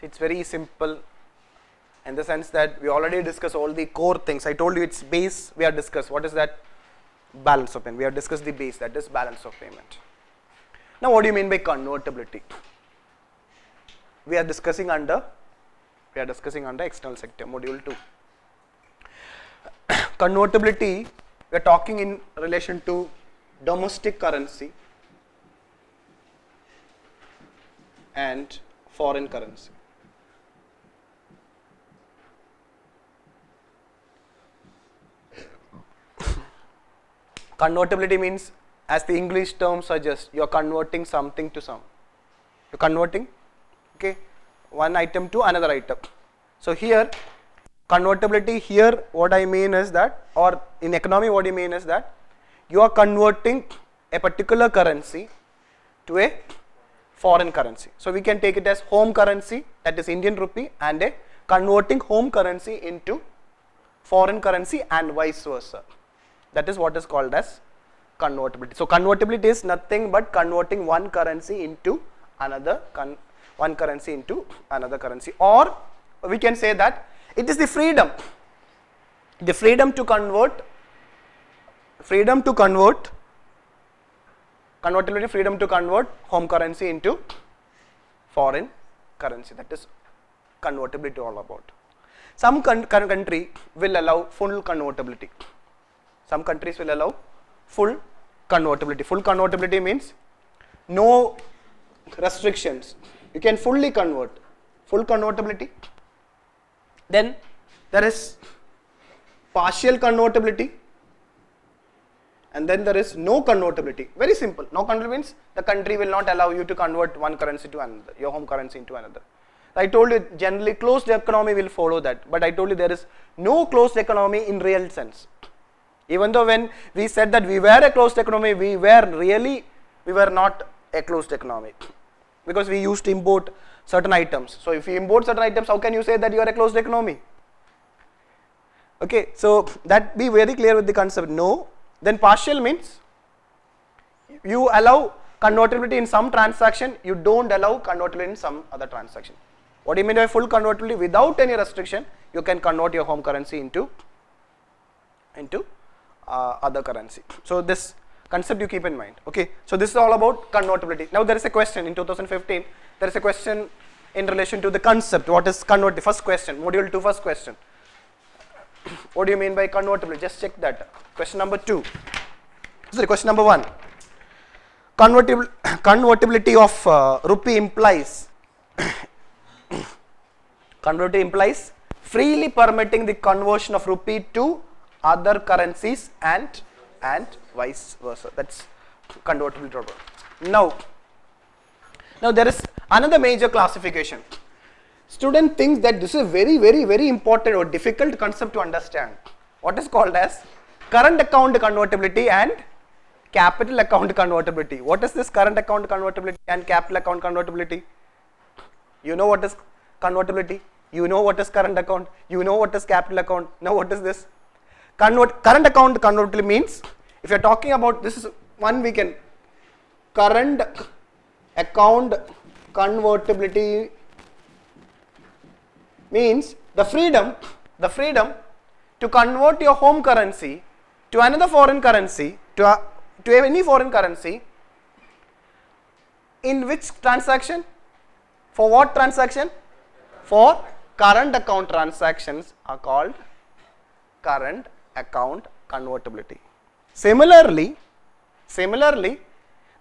It's very simple in the sense that we already discussed all the core things. I told you it's base we have discussed. What is that? Balance of payment. We have discussed the base, that is balance of payment. Now what do you mean by convertibility? We are discussing under external sector, module 2. Convertibility, we are talking in relation to domestic currency and foreign currency. Convertibility means, as the English term suggests, you are converting something to some. You are converting, okay, one item to another item. So here, convertibility here, what I mean is that, or in economy what I mean is that, you are converting a particular currency to a foreign currency. So we can take it as home currency, that is Indian rupee, and a converting home currency into foreign currency and vice versa. That is what is called as convertibility. So convertibility is nothing but converting one currency into another, or we can say that it is the freedom to convert, convertibility, freedom to convert home currency into foreign currency. That is convertibility all about. Some country will allow full convertibility. Some countries will allow full convertibility. Full convertibility means no restrictions. You can fully convert. Full convertibility. Then there is partial convertibility, and then there is no convertibility. Very simple. No convertibility means the country will not allow you to convert one currency to another, your home currency into another. I told you generally closed economy will follow that, but I told you there is no closed economy in real sense. Even though when we said that we were a closed economy, we were not a closed economy, because we used to import certain items. So if you import certain items, how can you say that you are a closed economy? Okay, so that be very clear with the concept. No. Then partial means you allow convertibility in some transaction, you don't allow convertibility in some other transaction. What do you mean by full convertibility? Without any restriction, you can convert your home currency into other currency. So this concept you keep in mind. Okay, so this is all about convertibility. Now there is a question in 2015. There is a question in relation to the concept. What is convertibility? First question, module 2, first question. What do you mean by convertibility? Just check that. Question number 2. Sorry, question number 1. Convertibility of rupee implies convertibility implies freely permitting the conversion of rupee to other currencies and vice versa. That's convertibility. Now there is another major classification. Student thinks that this is very important or difficult concept to understand. What is called as current account convertibility and capital account convertibility. What is this current account convertibility and capital account convertibility? You know what is convertibility? You know what is current account? You know what is capital account? Now what is this? Current account convertibility means, if you are talking about, this is one we can, current account convertibility means the freedom to convert your home currency to another foreign currency, to any foreign currency, in which transaction? For what transaction? For current account transactions are called current account convertibility. Similarly,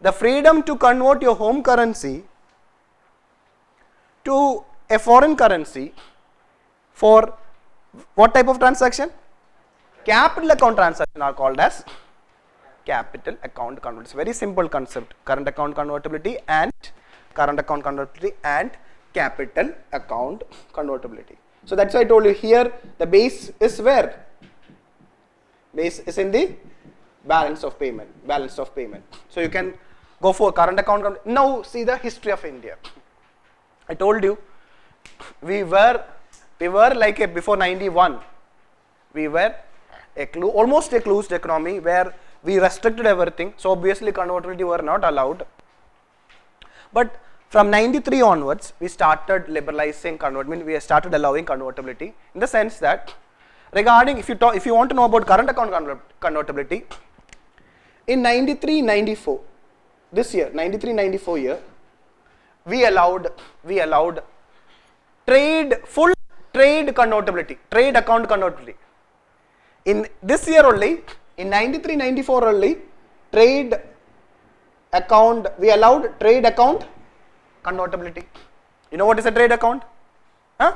the freedom to convert your home currency to a foreign currency for what type of transaction? Capital account transaction are called as capital account convertibility. It's a very simple concept. Current account convertibility and capital account convertibility. So that's why I told you here the base is where? Base is in the balance of payment. So you can go for current account. Now see the history of India. I told you we were like before 91. We were almost a closed economy where we restricted everything. So obviously convertibility were not allowed. But From 93 onwards, we started liberalizing we started allowing convertibility, in the sense that regarding, if you want to know about current account convertibility, in 93-94, this year, 93-94 year, we allowed full trade convertibility, trade account convertibility. In this year only, in 93-94 only, we allowed trade account convertibility. You know what is a trade account? Huh?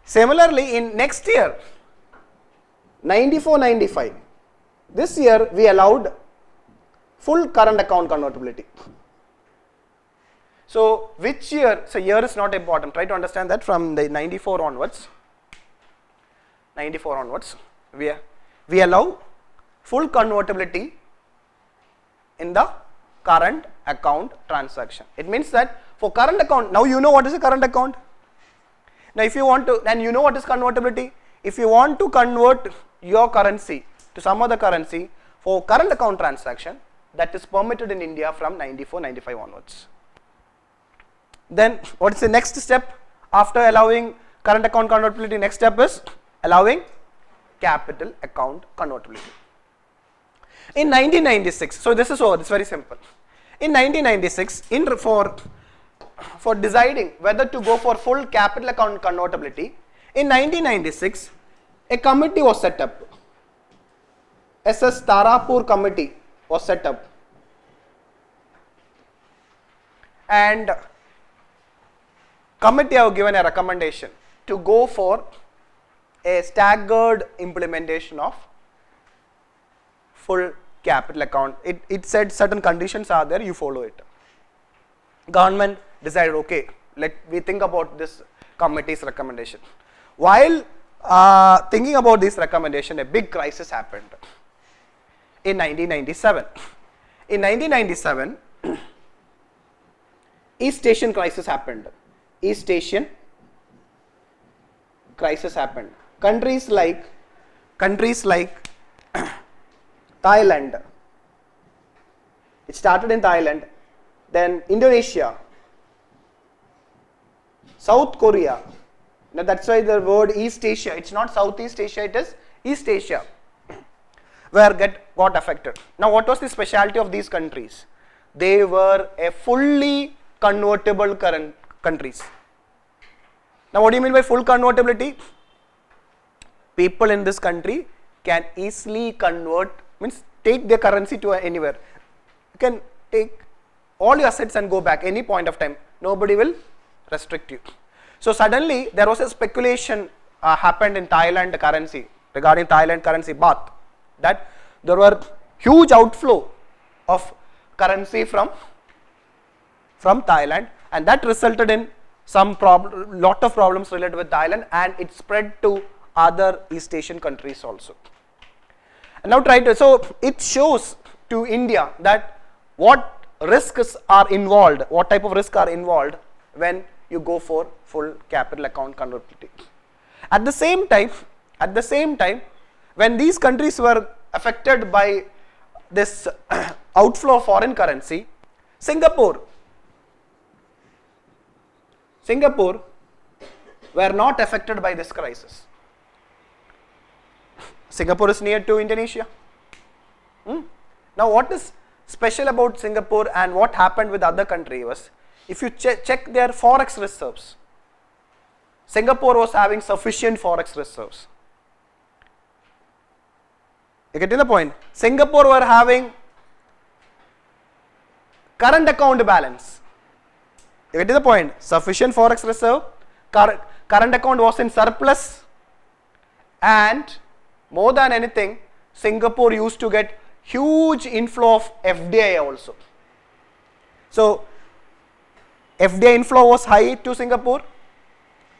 Similarly, in next year, 94-95, this year we allowed full current account convertibility. So which year? So year is not important. Try to understand that from the 94 onwards, we allow full convertibility in the current account transaction. It means that for current account, now you know what is a current account. Now if you want to, then you know what is convertibility. If you want to convert your currency to some other currency for current account transaction, that is permitted in India from 94-95 onwards. Then what is the next step after allowing current account convertibility? Next step is allowing capital account convertibility. In 1996, so this is over, it's very simple. In 1996, for deciding whether to go for full capital account convertibility, in 1996, a committee was set up. SS Tarapur committee was set up. And committee have given a recommendation to go for a staggered implementation of full capital account. It said certain conditions are there, you follow it. Government decided, okay, let we think about this committee's recommendation. While thinking about this recommendation, a big crisis happened in 1997. In 1997, East Asian crisis happened. East Asian crisis happened. Countries like Thailand. It started in Thailand, then Indonesia, South Korea. Now that's why the word East Asia, it's not Southeast Asia, it is East Asia, where got affected. Now what was the specialty of these countries? They were a fully convertible countries. Now what do you mean by full convertibility? People in this country can easily convert, means take their currency to anywhere. You can take all your assets and go back any point of time. Nobody will restrict you. So suddenly there was a speculation happened in Thailand currency, regarding Thailand currency baht, that there were huge outflow of currency from Thailand, and that resulted in lot of problems related with Thailand, and it spread to other East Asian countries also. And now so it shows to India that what risks are involved, what type of risks are involved when you go for full capital account convertibility. At the same time, when these countries were affected by this outflow of foreign currency, Singapore were not affected by this crisis. Singapore is near to Indonesia. Now what is special about Singapore and what happened with other countries was, if you check their forex reserves, Singapore was having sufficient forex reserves. You getting the point? Singapore were having current account balance. You getting the point? Sufficient forex reserve, current account was in surplus, and more than anything, Singapore used to get huge inflow of FDI also. So FDI inflow was high to Singapore.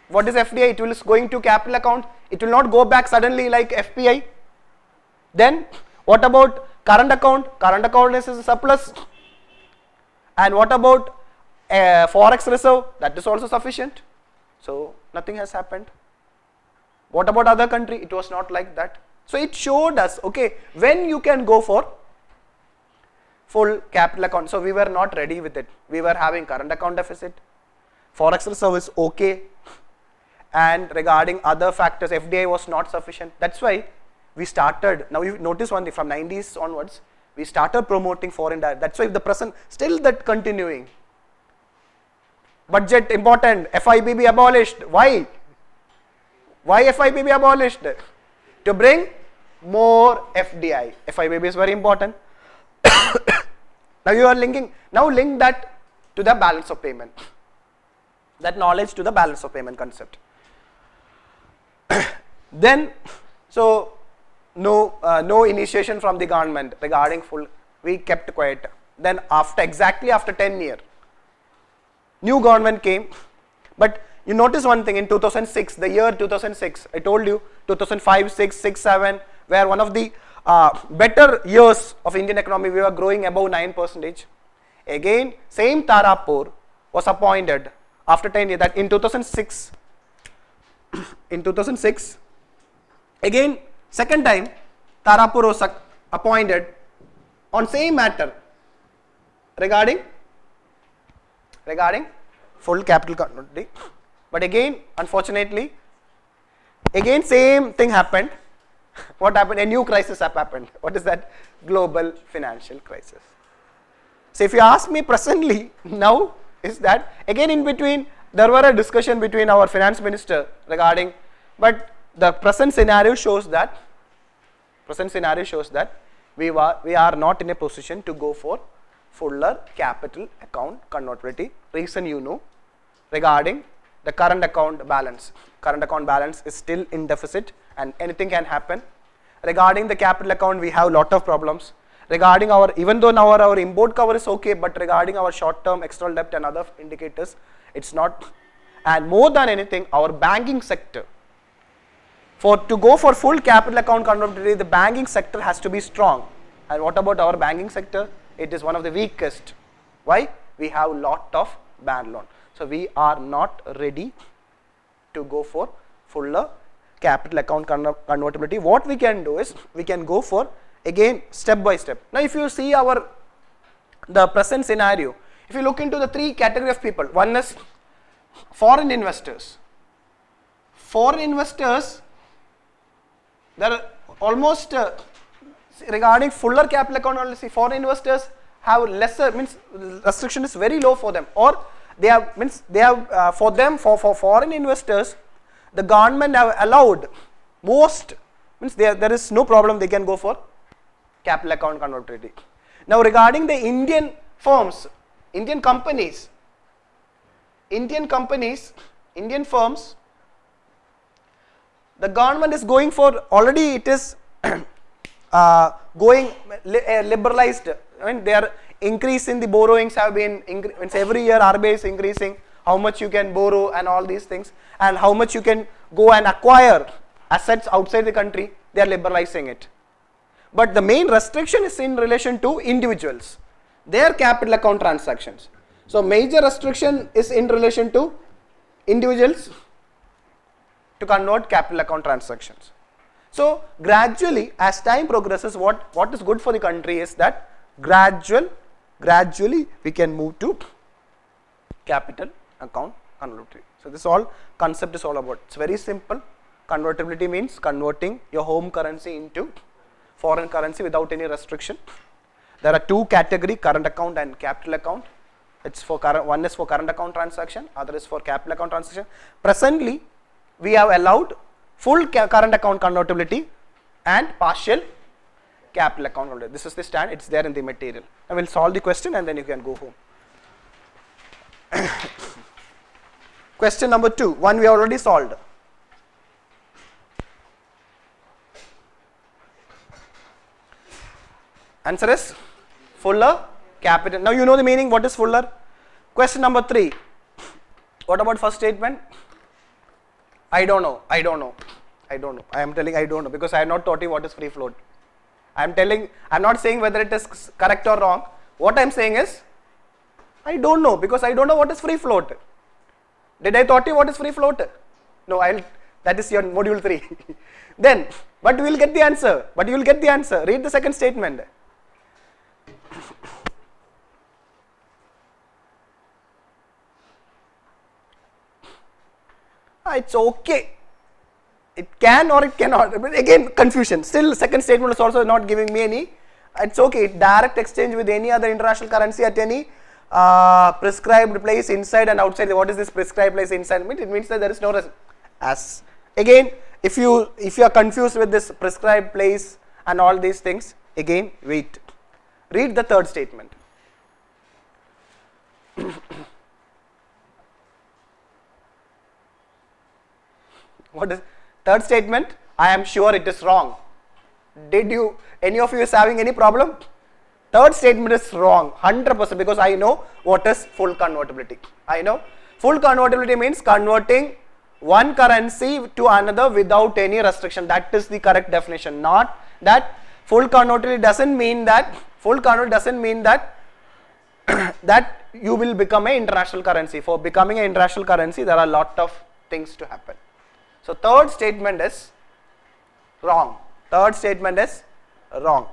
What is FDI? It is going to capital account. It will not go back suddenly like FPI. Then what about current account? Current account is a surplus. And what about forex reserve? That is also sufficient. So nothing has happened. What about other country? It was not like that. So it showed us, okay, when you can go for full capital account. So we were not ready with it. We were having current account deficit, forex reserve is okay, and regarding other factors, FDI was not sufficient. That's why we started. Now you notice one thing, from 90s onwards, we started promoting foreign direct. That's why the present still that continuing. Budget important, FIBB abolished. Why? Why FIBB abolished? To bring more FDI. FIBB is very important. Now you are linking, now link that to the balance of payment. That knowledge to the balance of payment concept. Then, so no initiation from the government regarding full, we kept quiet. Then exactly after 10 years, new government came, but you notice one thing, in 2006, the year 2006, I told you 2005, 6, 6, 7, were one of the better years of Indian economy. We were growing above 9%. Again, same Tarapur was appointed after 10 years, that in 2006, again, second time, Tarapur was appointed on same matter regarding full capital accountability. But again, unfortunately, again same thing happened. What happened? A new crisis happened. What is that? Global financial crisis. So if you ask me presently, now is that, again in between, there were a discussion between our finance minister regarding, but the present scenario shows that we are not in a position to go for fuller capital account convertibility. Reason you know, regarding the current account balance. Current account balance is still in deficit and anything can happen. Regarding the capital account, we have lot of problems. Regarding our, even though now our import cover is okay, but regarding our short term external debt and other indicators, it's not. And more than anything, our banking sector, to go for full capital account convertibility, the banking sector has to be strong. And what about our banking sector? It is one of the weakest. Why? We have lot of bad loan. So we are not ready to go for fuller capital account convertibility. What we can do is, we can go for, again, step by step. Now if you see the present scenario, if you look into the three category of people, one is foreign investors. Foreign investors, there are almost regarding fuller capital account policy, foreign investors have lesser, means restriction is very low for them, or they have, for them, for foreign investors, the government have allowed most, means there is no problem, they can go for capital account convertibility. Now regarding the Indian firms, Indian companies, Indian firms, the government is going for, already it is going liberalized. I mean, they are increasing, the borrowings have been, every year RBI is increasing how much you can borrow and all these things, and how much you can go and acquire assets outside the country, they are liberalizing it. But the main restriction is in relation to individuals, their capital account transactions. So major restriction is in relation to individuals to convert capital account transactions. So gradually, as time progresses, what is good for the country is that gradually we can move to capital account convertibility. So this all concept is all about. It's very simple. Convertibility means converting your home currency into foreign currency without any restriction. There are two category, current account and capital account. It's for one is for current account transaction, other is for capital account transaction. Presently, we have allowed full current account convertibility and partial capital account convertibility. This is the stand, it's there in the material. I will solve the question and then you can go home. Question number 2, one we already solved. Answer is fuller capital. Now you know the meaning, what is fuller? Question number 3, what about first statement? I don't know. I am telling I don't know because I have not taught you what is free float. I am not saying whether it is correct or wrong. What I am saying is, I don't know because I don't know what is free float. Did I taught you what is free float? No, that is your module 3. Then, but we will get the answer. Read the second statement. It's okay. It can or it cannot. But again, confusion. Still, second statement is also not giving me any. It's okay. Direct exchange with any other international currency at any prescribed place inside and outside. What is this prescribed place inside? It means that there is no as. Again, if you are confused with this prescribed place and all these things, again wait. Read the third statement. What is third statement? I am sure it is wrong. Any of you is having any problem? Third statement is wrong, 100%, because I know what is full convertibility. I know full convertibility means converting one currency to another without any restriction. That is the correct definition. Not that full convertibility doesn't mean that that you will become an international currency. For becoming an international currency, there are a lot of things to happen. So third statement is wrong. Third statement is wrong.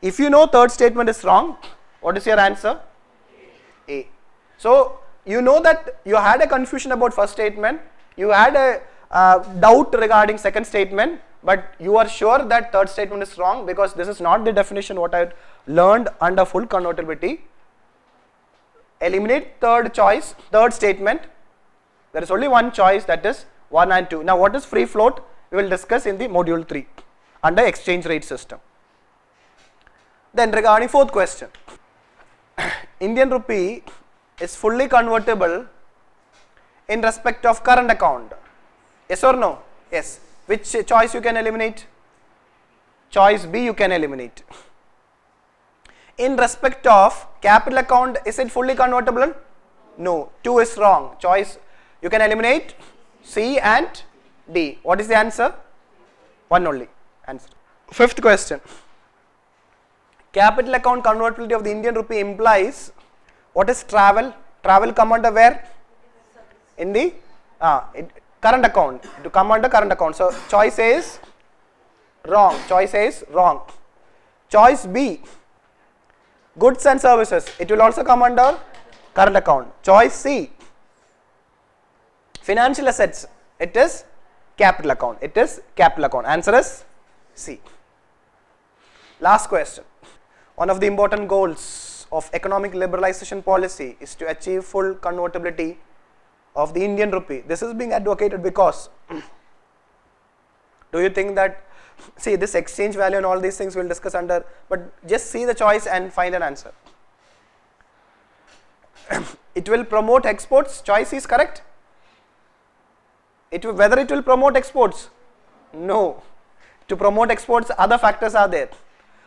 If you know third statement is wrong, what is your answer? A. So you know that you had a confusion about first statement, you had a doubt regarding second statement, but you are sure that third statement is wrong because this is not the definition what I learned under full convertibility. Eliminate third statement. There is only one choice, that is 1 and 2. Now what is free float? We will discuss in the module 3 under exchange rate system. Then regarding fourth question, Indian rupee is fully convertible in respect of current account. Yes or no? Yes. Which choice you can eliminate? Choice B you can eliminate. In respect of capital account, is it fully convertible? No. 2 is wrong. Choice you can eliminate C and D. What is the answer? 1 only answer. Fifth question. Capital account convertibility of the Indian rupee implies what is travel? Travel come under where? In the current account. To come under current account. So choice A is wrong. Choice A is wrong. Choice B, goods and services. It will also come under current account. Choice C, financial assets. It is capital account. It is capital account. Answer is C. Last question. One of the important goals of economic liberalization policy is to achieve full convertibility of the Indian rupee. This is being advocated because do you think that, see, this exchange value and all these things we'll discuss under, but just see the choice and find an answer. It will promote exports. Choice is correct. Whether it will promote exports? No. To promote exports, other factors are there.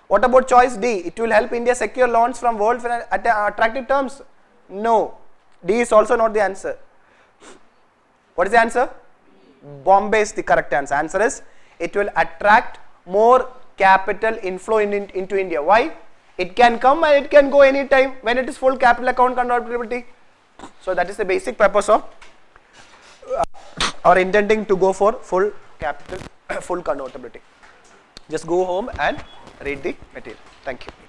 What about choice D? It will help India secure loans from world at attractive terms? No. D is also not the answer. What is the answer? Bombay is the correct answer. Answer is it will attract more capital inflow into India. Why? It can come and it can go anytime when it is full capital account convertibility. So that is the basic purpose of or intending to go for full convertibility. Just go home and read the material. Thank you.